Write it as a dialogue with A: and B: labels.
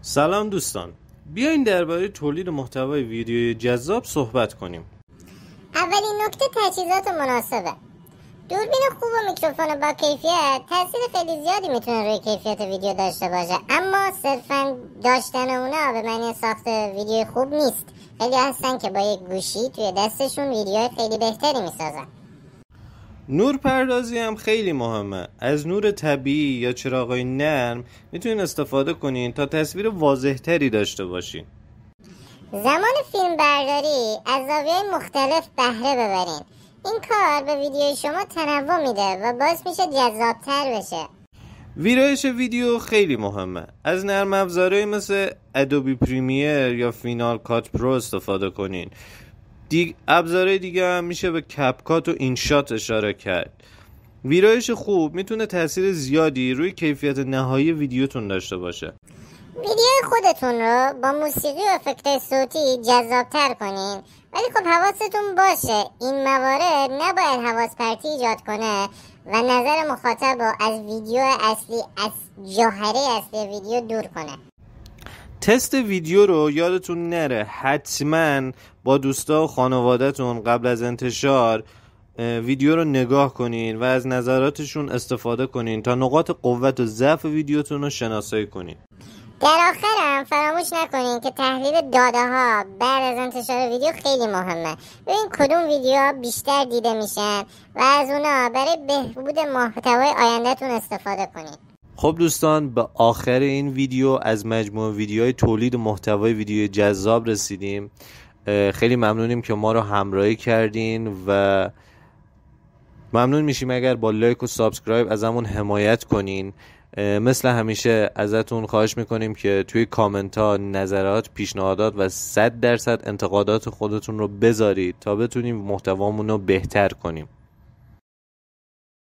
A: سلام دوستان، بیاین درباره تولید محتوای ویدیویی جذاب صحبت کنیم.
B: اولین نکته تجهیزات مناسبه. دوربین خوب و میکروفون با کیفیت تاثیر خیلی زیادی میتونه روی کیفیت ویدیو داشته باشه، اما صرفا داشتن اونا به معنی ساخت ویدیو خوب نیست. خیلی هستن که با یک گوشی توی دستشون ویدیوهای خیلی بهتری میسازن.
A: نور پردازی هم خیلی مهمه. از نور طبیعی یا چراغای نرم میتونین استفاده کنین تا تصویر واضح‌تری داشته باشین.
B: زمان فیلم برداری از زاویه‌های مختلف بهره ببرین. این کار به ویدیوی شما تنوع میده و باعث میشه جذابتر بشه.
A: ویرایش ویدیو خیلی مهمه. از نرم افزارهایی مثل ادوبی پریمیر یا فینال کات پرو استفاده کنین. ابزارهای دیگه هم میشه به کپکات و اینشات اشاره کرد. ویرایش خوب میتونه تاثیر زیادی روی کیفیت نهایی ویدیوتون داشته باشه.
B: ویدیوی خودتون رو با موسیقی و افکت‌های صوتی جذابتر کنین، ولی خب حواستون باشه این موارد نباید حواس پرتی ایجاد کنه و نظر مخاطب رو از ویدیو اصلی، از جوهره اصلی ویدیو دور کنه.
A: تست ویدیو رو یادتون نره حتما با دوستا و خانواده‌تون قبل از انتشار ویدیو رو نگاه کنین و از نظراتشون استفاده کنین تا نقاط قوت و ضعف ویدیوتون رو شناسایی کنین.
B: در آخر هم فراموش نکنین که تحلیل داده ها بعد از انتشار ویدیو خیلی مهمه. ببین کدوم ویدیوها بیشتر دیده میشن و از اونا برای بهبود محتوای آیندهتون استفاده کنین.
A: خب دوستان، به آخر این ویدیو از مجموعه ویدیوهای تولید محتوای ویدیوی جذاب رسیدیم. خیلی ممنونیم که ما رو همراهی کردین و ممنون میشیم اگر با لایک و سابسکرایب ازمون حمایت کنین. مثل همیشه ازتون خواهش میکنیم که توی کامنت ها نظرات، پیشنهادات و 100% انتقادات خودتون رو بذارید تا بتونیم محتوامون رو بهتر کنیم.